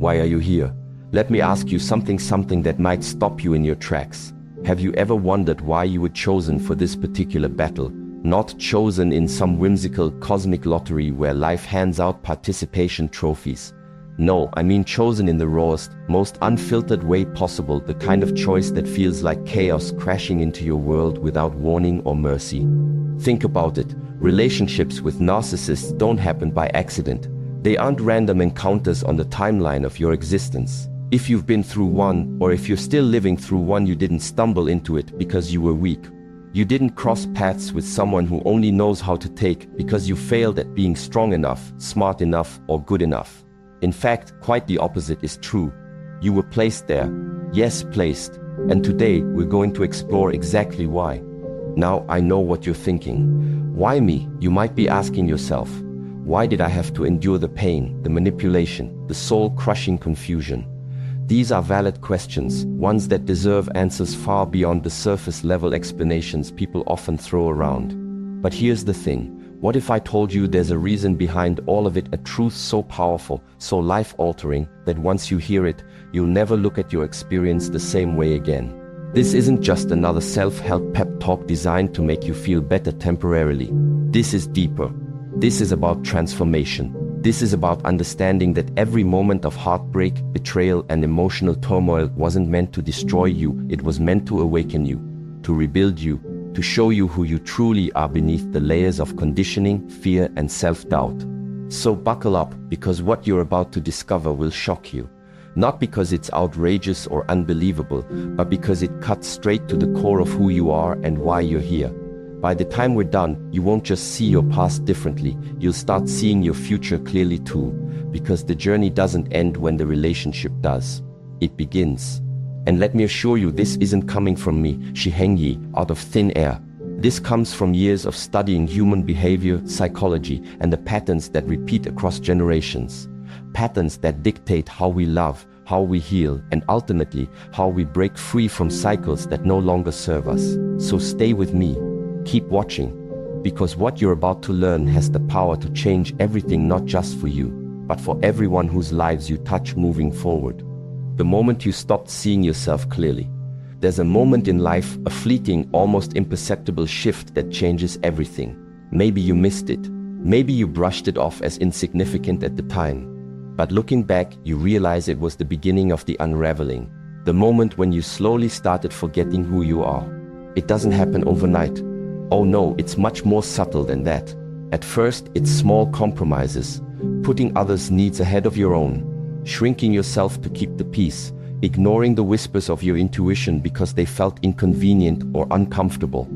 Why are you here? Let me ask you something that might stop you in your tracks. Have you ever wondered why you were chosen for this particular battle? Not chosen in some whimsical cosmic lottery where life hands out participation trophies. No, I mean chosen in the rawest, most unfiltered way possible, the kind of choice that feels like chaos crashing into your world without warning or mercy. Think about it. Relationships with narcissists don't happen by accident. They aren't random encounters on the timeline of your existence. If you've been through one, or if you're still living through one, you didn't stumble into it because you were weak. You didn't cross paths with someone who only knows how to take because you failed at being strong enough, smart enough, or good enough. In fact, quite the opposite is true. You were placed there. Yes, placed. And today, we're going to explore exactly why. Now, I know what you're thinking. Why me? You might be asking yourself. Why did I have to endure the pain, the manipulation, the soul-crushing confusion? These are valid questions, ones that deserve answers far beyond the surface-level explanations people often throw around. But here's the thing. What if I told you there's a reason behind all of it, a truth so powerful, so life-altering, that once you hear it, you'll never look at your experience the same way again? This isn't just another self-help pep talk designed to make you feel better temporarily. This is deeper. This is about transformation. This is about understanding that every moment of heartbreak, betrayal, and emotional turmoil wasn't meant to destroy you, it was meant to awaken you, to rebuild you, to show you who you truly are beneath the layers of conditioning, fear, and self-doubt. So buckle up, because what you're about to discover will shock you. Not because it's outrageous or unbelievable, but because it cuts straight to the core of who you are and why you're here. By the time we're done, you won't just see your past differently, you'll start seeing your future clearly too, because the journey doesn't end when the relationship does. It begins. And let me assure you, this isn't coming from me, Shi Heng Yi, out of thin air. This comes from years of studying human behavior, psychology, and the patterns that repeat across generations. Patterns that dictate how we love, how we heal, and ultimately, how we break free from cycles that no longer serve us. So stay with me. Keep watching, because what you're about to learn has the power to change everything, not just for you, but for everyone whose lives you touch moving forward. The moment you stopped seeing yourself clearly. There's a moment in life, a fleeting, almost imperceptible shift that changes everything. Maybe you missed it. Maybe you brushed it off as insignificant at the time. But looking back, you realize it was the beginning of the unraveling. The moment when you slowly started forgetting who you are. It doesn't happen overnight. Oh no, it's much more subtle than that. At first, it's small compromises, putting others' needs ahead of your own, shrinking yourself to keep the peace, ignoring the whispers of your intuition because they felt inconvenient or uncomfortable.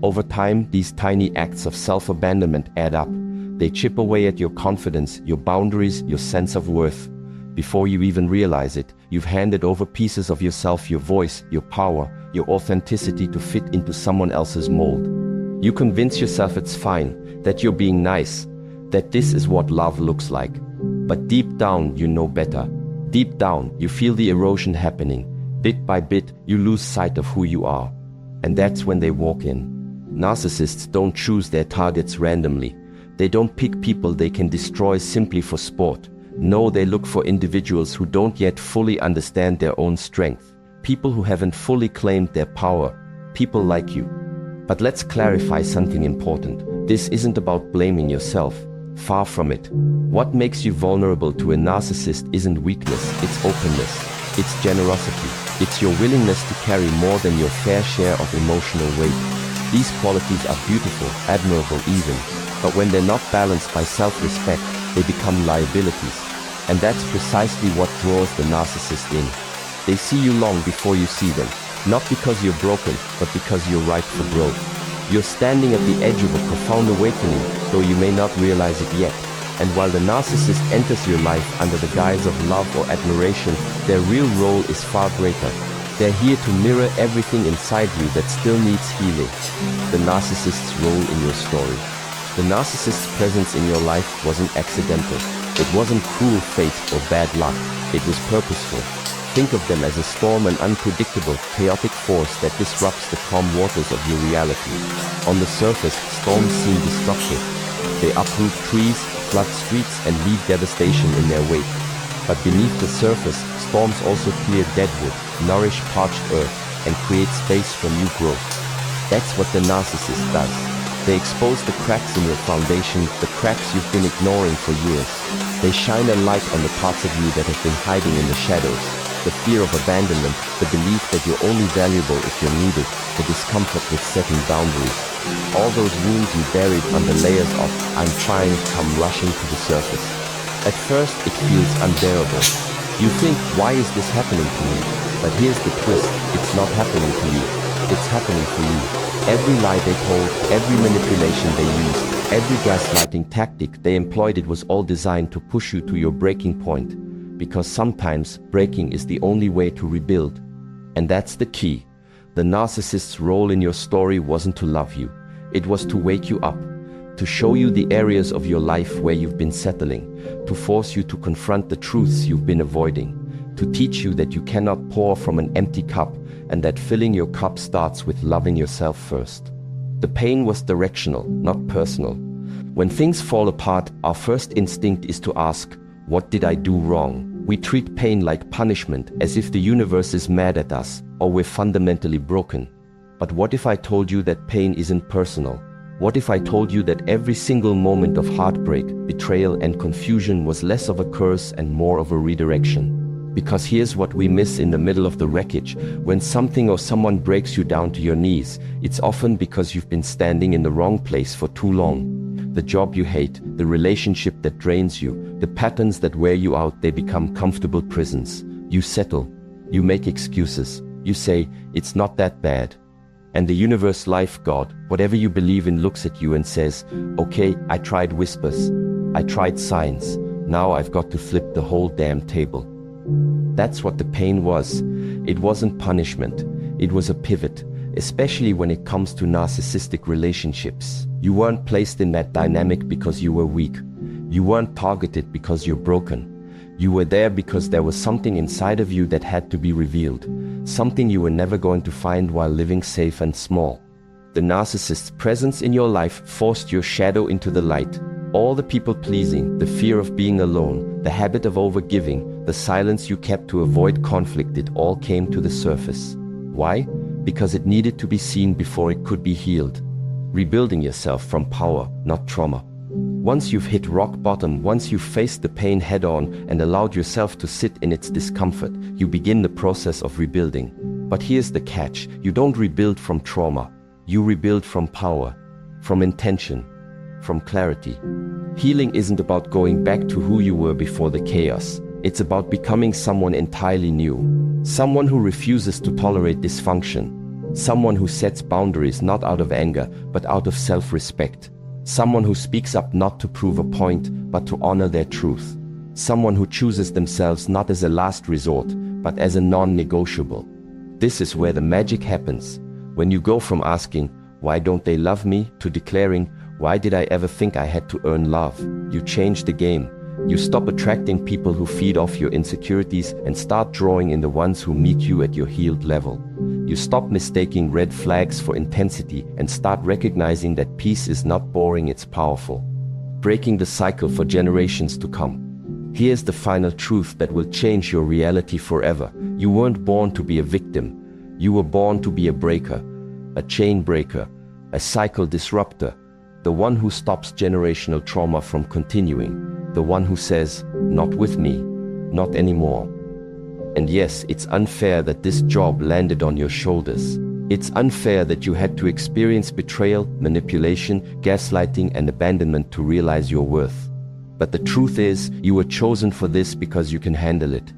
Over time, these tiny acts of self-abandonment add up. They chip away at your confidence, your boundaries, your sense of worth. Before you even realize it, you've handed over pieces of yourself, your voice, your power, your authenticity to fit into someone else's mold. You convince yourself it's fine, that you're being nice, that this is what love looks like. But deep down, you know better. Deep down, you feel the erosion happening. Bit by bit, you lose sight of who you are. And that's when they walk in. Narcissists don't choose their targets randomly. They don't pick people they can destroy simply for sport. No, they look for individuals who don't yet fully understand their own strength. People who haven't fully claimed their power. People like you. But let's clarify something important. This isn't about blaming yourself. Far from it. What makes you vulnerable to a narcissist isn't weakness, it's openness. It's generosity. It's your willingness to carry more than your fair share of emotional weight. These qualities are beautiful, admirable even. But when they're not balanced by self-respect, they become liabilities. And that's precisely what draws the narcissist in. They see you long before you see them. Not because you're broken, but because you're ripe for growth. You're standing at the edge of a profound awakening, though you may not realize it yet. And while the narcissist enters your life under the guise of love or admiration, their real role is far greater. They're here to mirror everything inside you that still needs healing. The narcissist's role in your story. The narcissist's presence in your life wasn't accidental. It wasn't cruel fate or bad luck. It was purposeful. Think of them as a storm, an unpredictable, chaotic force that disrupts the calm waters of your reality. On the surface, storms seem destructive. They uproot trees, flood streets, and leave devastation in their wake. But beneath the surface, storms also clear deadwood, nourish parched earth, and create space for new growth. That's what the narcissist does. They expose the cracks in your foundation, the cracks you've been ignoring for years. They shine a light on the parts of you that have been hiding in the shadows. The fear of abandonment, the belief that you're only valuable if you're needed, the discomfort with setting boundaries. All those wounds you buried under layers of "I'm trying" come rushing to the surface. At first, it feels unbearable. You think, why is this happening to me? But here's the twist, it's not happening to you. It's happening for you. Every lie they told, every manipulation they used, every gaslighting tactic they employed, it was all designed to push you to your breaking point. Because sometimes, breaking is the only way to rebuild. And that's the key. The narcissist's role in your story wasn't to love you. It was to wake you up, to show you the areas of your life where you've been settling, to force you to confront the truths you've been avoiding, to teach you that you cannot pour from an empty cup and that filling your cup starts with loving yourself first. The pain was directional, not personal. When things fall apart, our first instinct is to ask, what did I do wrong? We treat pain like punishment, as if the universe is mad at us, or we're fundamentally broken. But what if I told you that pain isn't personal? What if I told you that every single moment of heartbreak, betrayal, and confusion was less of a curse and more of a redirection? Because here's what we miss in the middle of the wreckage. When something or someone breaks you down to your knees, it's often because you've been standing in the wrong place for too long. The job you hate, the relationship that drains you, the patterns that wear you out, they become comfortable prisons. You settle. You make excuses. You say, it's not that bad. And the universe, life, God, whatever you believe in, looks at you and says, okay, I tried whispers. I tried signs. Now I've got to flip the whole damn table. That's what the pain was. It wasn't punishment. It was a pivot, especially when it comes to narcissistic relationships. You weren't placed in that dynamic because you were weak. You weren't targeted because you're broken. You were there because there was something inside of you that had to be revealed, something you were never going to find while living safe and small. The narcissist's presence in your life forced your shadow into the light. All the people-pleasing, the fear of being alone, the habit of overgiving, the silence you kept to avoid conflict, it all came to the surface. Why? Because it needed to be seen before it could be healed. Rebuilding yourself from power, not trauma. Once you've hit rock bottom, once you've faced the pain head-on and allowed yourself to sit in its discomfort, you begin the process of rebuilding. But here's the catch, you don't rebuild from trauma. You rebuild from power, from intention, from clarity. Healing isn't about going back to who you were before the chaos. It's about becoming someone entirely new. Someone who refuses to tolerate dysfunction. Someone who sets boundaries not out of anger, but out of self-respect. Someone who speaks up not to prove a point, but to honor their truth. Someone who chooses themselves not as a last resort, but as a non-negotiable. This is where the magic happens. When you go from asking, why don't they love me, to declaring, why did I ever think I had to earn love? You change the game. You stop attracting people who feed off your insecurities and start drawing in the ones who meet you at your healed level. You stop mistaking red flags for intensity and start recognizing that peace is not boring, it's powerful. Breaking the cycle for generations to come. Here's the final truth that will change your reality forever. You weren't born to be a victim. You were born to be a breaker, a chain breaker, a cycle disruptor, the one who stops generational trauma from continuing, the one who says, not with me, not anymore. And yes, it's unfair that this job landed on your shoulders. It's unfair that you had to experience betrayal, manipulation, gaslighting, and abandonment to realize your worth. But the truth is, you were chosen for this because you can handle it.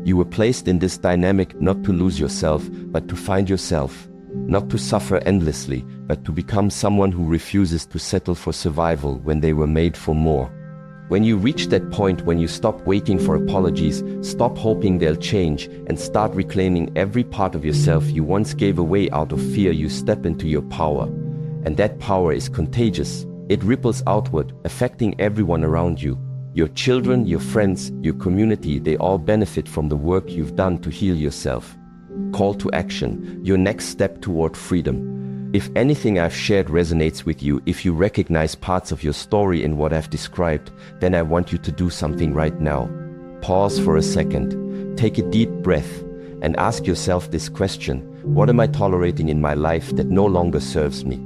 You were placed in this dynamic not to lose yourself, but to find yourself. Not to suffer endlessly, but to become someone who refuses to settle for survival when they were made for more. When you reach that point when you stop waiting for apologies, stop hoping they'll change, and start reclaiming every part of yourself you once gave away out of fear, you step into your power. And that power is contagious. It ripples outward, affecting everyone around you. Your children, your friends, your community, they all benefit from the work you've done to heal yourself. Call to action, your next step toward freedom. If anything I've shared resonates with you, if you recognize parts of your story in what I've described, then I want you to do something right now. Pause for a second, take a deep breath, and ask yourself this question: what am I tolerating in my life that no longer serves me?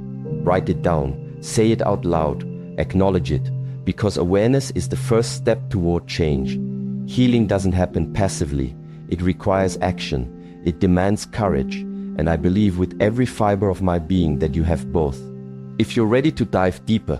Write it down, say it out loud, acknowledge it, because awareness is the first step toward change. Healing doesn't happen passively, it requires action, it demands courage, and I believe with every fiber of my being that you have both. If you're ready to dive deeper,